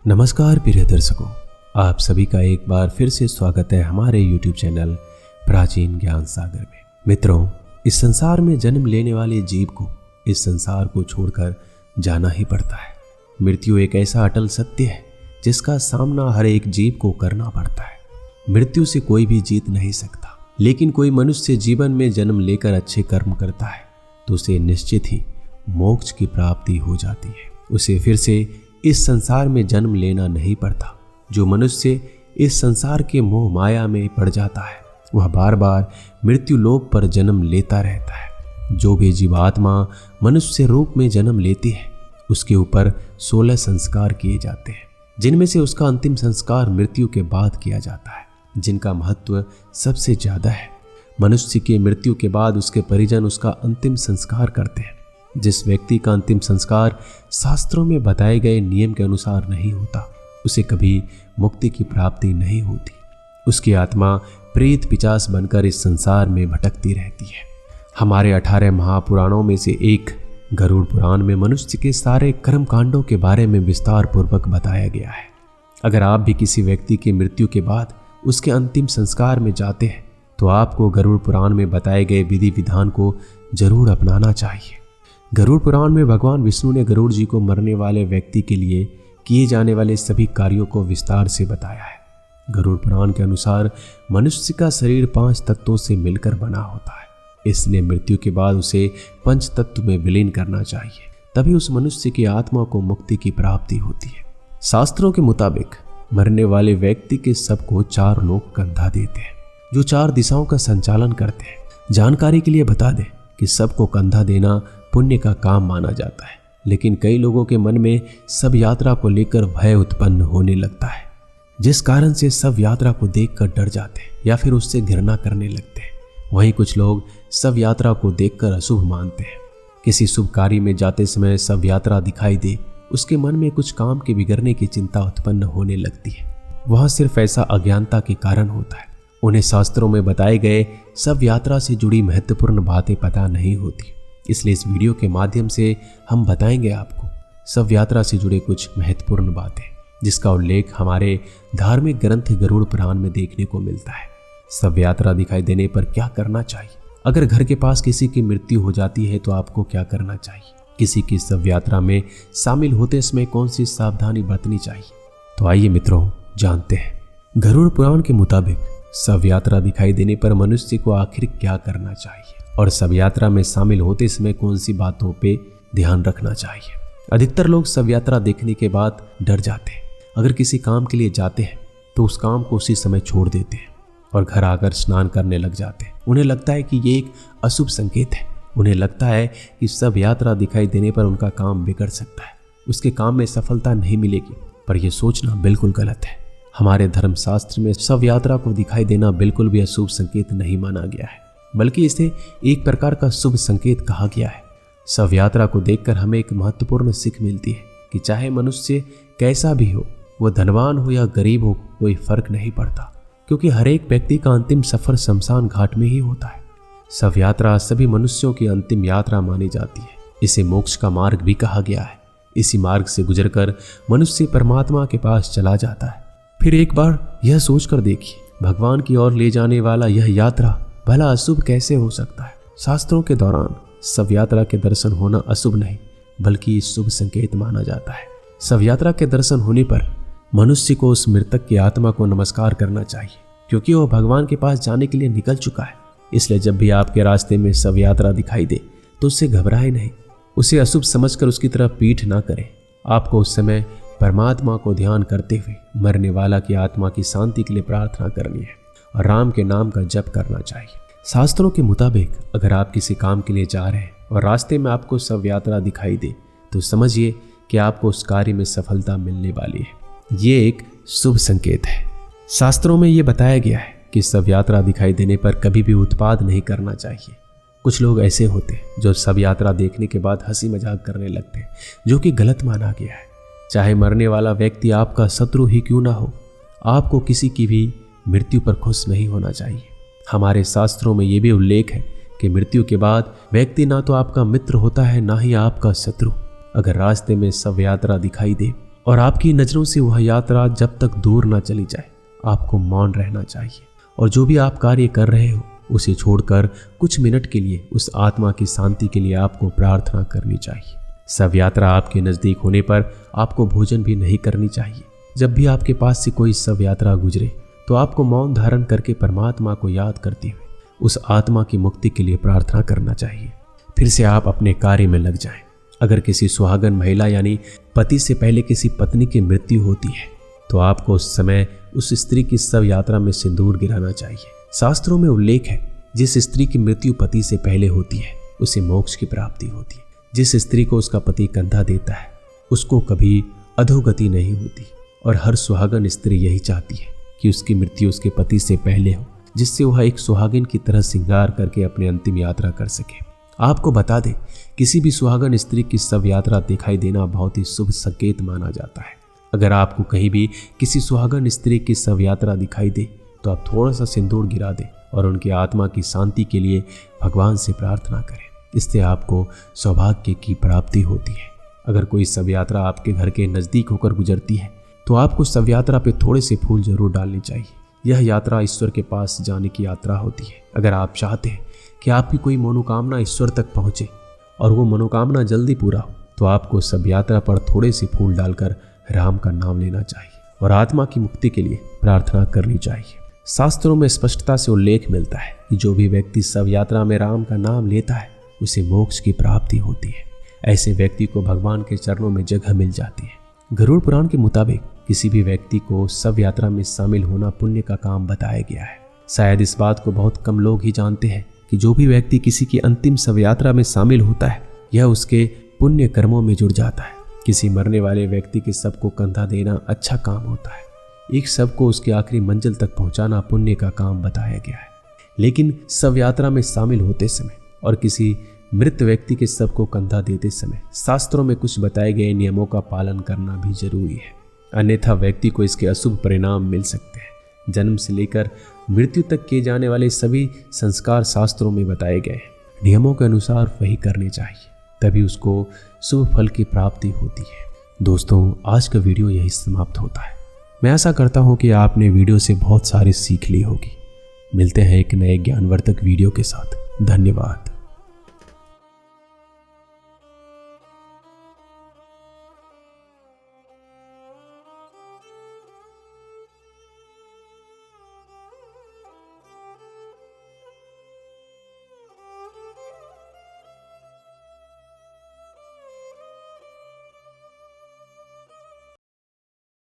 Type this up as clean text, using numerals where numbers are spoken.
नमस्कार प्रिय दर्शकों, आप सभी का एक बार फिर से स्वागत है हमारे YouTube चैनल प्राचीन ज्ञान सागर में। मित्रों, इस संसार में जन्म लेने वाले जीव को इस संसार को छोड़कर जाना ही पड़ता है। मृत्यु एक ऐसा अटल सत्य है जिसका सामना हर एक जीव को करना पड़ता है। मृत्यु से कोई भी जीत नहीं सकता, लेकिन कोई मनुष्य जीवन में जन्म लेकर अच्छे कर्म करता है तो उसे निश्चित ही मोक्ष की प्राप्ति हो जाती है। उसे फिर से इस संसार में जन्म लेना नहीं पड़ता। जो मनुष्य इस संसार के मोह माया में पड़ जाता है वह बार बार मृत्यु लोक पर जन्म लेता रहता है। जो भी जीवात्मा मनुष्य रूप में जन्म लेती है उसके ऊपर 16 संस्कार किए जाते हैं, जिनमें से उसका अंतिम संस्कार मृत्यु के बाद किया जाता है, जिनका महत्व सबसे ज्यादा है। मनुष्य की मृत्यु के बाद उसके परिजन उसका अंतिम संस्कार करते हैं। जिस व्यक्ति का अंतिम संस्कार शास्त्रों में बताए गए नियम के अनुसार नहीं होता उसे कभी मुक्ति की प्राप्ति नहीं होती। उसकी आत्मा प्रेत पिशाच बनकर इस संसार में भटकती रहती है। हमारे 18 महापुराणों में से एक गरुड़ पुराण में मनुष्य के सारे कर्म कांडों के बारे में विस्तार पूर्वक बताया गया है। अगर आप भी किसी व्यक्ति की मृत्यु के बाद उसके अंतिम संस्कार में जाते हैं तो आपको गरुड़ पुराण में बताए गए विधि विधान को जरूर अपनाना चाहिए। गरुड़ पुराण में भगवान विष्णु ने गरुड़ जी को मरने वाले व्यक्ति के लिए किए जाने वाले सभी कार्यों को विस्तार से बताया है। गरुड़ पुराण के अनुसार मनुष्य का शरीर 5 तत्वों से मिलकर बना होता है, इसलिए मृत्यु के बाद उसे 5 तत्व में विलीन करना चाहिए, तभी उस मनुष्य की आत्मा को मुक्ति की प्राप्ति होती है। शास्त्रों के मुताबिक मरने वाले व्यक्ति के सबको 4 लोग कंधा देते हैं, जो 4 दिशाओं का संचालन करते हैं। जानकारी के लिए बता दें कि सबको कंधा देना पुण्य का काम माना जाता है, लेकिन कई लोगों के मन में सब यात्रा को लेकर भय उत्पन्न होने लगता है, जिस कारण से सब यात्रा को देखकर डर जाते हैं या फिर उससे घृणा करने लगते हैं। वहीं कुछ लोग सब यात्रा को देखकर अशुभ मानते हैं। किसी शुभ कार्य में जाते समय सब यात्रा दिखाई दे, उसके मन में कुछ काम के बिगड़ने की चिंता उत्पन्न होने लगती है। वह सिर्फ ऐसा अज्ञानता के कारण होता है। उन्हें शास्त्रों में बताए गए सब यात्रा से जुड़ी महत्वपूर्ण बातें पता नहीं होती, इसलिए इस वीडियो के माध्यम से हम बताएंगे आपको सब यात्रा से जुड़े कुछ महत्वपूर्ण बातें, जिसका उल्लेख हमारे धार्मिक ग्रंथ गरुड़ पुराण में देखने को मिलता है। सब यात्रा दिखाई देने पर क्या करना चाहिए? अगर घर के पास किसी की मृत्यु हो जाती है तो आपको क्या करना चाहिए? किसी की सब यात्रा में शामिल होते समय कौन सी सावधानी बरतनी चाहिए? तो आइए मित्रों, जानते हैं गरुड़ पुराण के मुताबिक सब यात्रा दिखाई देने पर मनुष्य को आखिर क्या करना चाहिए और सब यात्रा में शामिल होते समय कौन सी बातों पे ध्यान रखना चाहिए। अधिकतर लोग सब यात्रा देखने के बाद डर जाते हैं। अगर किसी काम के लिए जाते हैं तो उस काम को उसी समय छोड़ देते हैं और घर आकर स्नान करने लग जाते हैं। उन्हें लगता है कि ये एक अशुभ संकेत है। उन्हें लगता है कि सब यात्रा दिखाई देने पर उनका काम बिगड़ सकता है, उसके काम में सफलता नहीं मिलेगी। पर यह सोचना बिल्कुल गलत है। हमारे धर्मशास्त्र में सब यात्रा को दिखाई देना बिल्कुल भी अशुभ संकेत नहीं माना गया है, बल्कि इसे एक प्रकार का शुभ संकेत कहा गया है। सब यात्रा को देखकर हमें एक महत्वपूर्ण सीख मिलती है कि चाहे मनुष्य कैसा भी हो, वह धनवान हो या गरीब हो, कोई फर्क नहीं पड़ता, क्योंकि हर एक व्यक्ति का अंतिम सफर शमशान घाट में ही होता है। सब यात्रा सभी मनुष्यों की अंतिम यात्रा मानी जाती है। इसे मोक्ष का मार्ग भी कहा गया है। इसी मार्ग से गुजरकर मनुष्य परमात्मा के पास चला जाता है। फिर एक बार यह सोचकर देखिए, भगवान की ओर ले जाने वाला यह यात्रा भला अशुभ कैसे हो सकता है? शास्त्रों के दौरान सब यात्रा के दर्शन होना अशुभ नहीं बल्कि शुभ संकेत माना जाता है। सब यात्रा के दर्शन होने पर मनुष्य को उस मृतक की आत्मा को नमस्कार करना चाहिए, क्योंकि वह भगवान के पास जाने के लिए निकल चुका है। इसलिए जब भी आपके रास्ते में सब यात्रा दिखाई दे तो उससे घबराए नहीं, उसे अशुभ समझकर उसकी तरफ पीठ ना करें। आपको उस समय परमात्मा को ध्यान करते हुए मरने वाला की आत्मा की शांति के लिए प्रार्थना करनी है और राम के नाम का जप करना चाहिए। शास्त्रों के मुताबिक अगर आप किसी काम के लिए जा रहे हैं और रास्ते में आपको सब यात्रा दिखाई दे तो समझिए कि आपको उस कार्य में सफलता मिलने वाली है। ये एक शुभ संकेत है। शास्त्रों में ये बताया गया है कि सब यात्रा दिखाई देने पर कभी भी उत्पाद नहीं करना चाहिए। कुछ लोग ऐसे होते हैं जो सब यात्रा देखने के बाद हंसी मजाक करने लगते हैं, जो कि गलत माना गया है। चाहे मरने वाला व्यक्ति आपका शत्रु ही क्यों ना हो, आपको किसी की भी मृत्यु पर खुश नहीं होना चाहिए। हमारे शास्त्रों में यह भी उल्लेख है कि मृत्यु के बाद व्यक्ति ना तो आपका मित्र होता है ना ही आपका शत्रु। अगर रास्ते में सब यात्रा दिखाई दे और आपकी नज़रों से वह यात्रा जब तक दूर ना चली जाए आपको मौन रहना चाहिए। और जो भी आप कार्य कर रहे हो उसे छोड़कर कुछ मिनट के लिए उस आत्मा की शांति के लिए आपको प्रार्थना करनी चाहिए। शव यात्रा आपके नज़दीक होने पर आपको भोजन भी नहीं करनी चाहिए। जब भी आपके पास से कोई शव यात्रा गुजरे तो आपको मौन धारण करके परमात्मा को याद करते हुए उस आत्मा की मुक्ति के लिए प्रार्थना करना चाहिए। फिर से आप अपने कार्य में लग जाएं। अगर किसी सुहागन महिला यानी पति से पहले किसी पत्नी की मृत्यु होती है तो आपको उस समय उस स्त्री की शव यात्रा में सिंदूर गिराना चाहिए। शास्त्रों में उल्लेख है, जिस स्त्री की मृत्यु पति से पहले होती है उसे मोक्ष की प्राप्ति होती है। जिस स्त्री को उसका पति कंधा देता है उसको कभी अधोगति नहीं होती। और हर सुहागन स्त्री यही चाहती है कि उसकी मृत्यु उसके पति से पहले हो, जिससे वह एक सुहागिन की तरह श्रृंगार करके अपनी अंतिम यात्रा कर सके। आपको बता दें, किसी भी सुहागन स्त्री की शव यात्रा दिखाई देना बहुत ही शुभ संकेत माना जाता है। अगर आपको कहीं भी किसी सुहागन स्त्री की शव यात्रा दिखाई दे तो आप थोड़ा सा सिंदूर गिरा दें और उनकी आत्मा की शांति के लिए भगवान से प्रार्थना करें। इससे आपको सौभाग्य की प्राप्ति होती है। अगर कोई शव यात्रा आपके घर के नज़दीक होकर गुजरती है तो आपको शव यात्रा पे थोड़े से फूल जरूर डालने चाहिए। यह यात्रा ईश्वर के पास जाने की यात्रा होती है। अगर आप चाहते हैं कि आपकी कोई मनोकामना ईश्वर तक पहुँचे और वो मनोकामना जल्दी पूरा हो तो आपको शव यात्रा पर थोड़े से फूल डालकर राम का नाम लेना चाहिए और आत्मा की मुक्ति के लिए प्रार्थना करनी चाहिए। शास्त्रों में स्पष्टता से उल्लेख मिलता है कि जो भी व्यक्ति शव यात्रा में राम का नाम लेता है उसे मोक्ष की प्राप्ति होती है। ऐसे व्यक्ति को भगवान के चरणों में जगह मिल जाती है। गरुड़ पुराण के मुताबिक किसी भी व्यक्ति को शव यात्रा में शामिल होना पुण्य का काम बताया गया है। शायद इस बात को बहुत कम लोग ही जानते हैं कि जो भी व्यक्ति किसी की अंतिम शव यात्रा में शामिल होता है यह उसके पुण्य कर्मों में जुड़ जाता है। किसी मरने वाले व्यक्ति के शव को कंधा देना अच्छा काम होता है। एक शव को उसकी आखिरी मंजिल तक पहुंचाना पुण्य का काम बताया गया है। लेकिन शव यात्रा में शामिल होते समय और किसी मृत व्यक्ति के शव को कंधा देते समय शास्त्रों में कुछ बताए गए नियमों का पालन करना भी जरूरी है, अन्यथा व्यक्ति को इसके अशुभ परिणाम मिल सकते हैं। जन्म से लेकर मृत्यु तक किए जाने वाले सभी संस्कार शास्त्रों में बताए गए हैं। नियमों के अनुसार वही करने चाहिए, तभी उसको शुभ फल की प्राप्ति होती है। दोस्तों, आज का वीडियो यही समाप्त होता है। मैं आशा करता हूँ कि आपने वीडियो से बहुत सारी सीख ली होगी। मिलते हैं एक नए ज्ञानवर्धक वीडियो के साथ। धन्यवाद।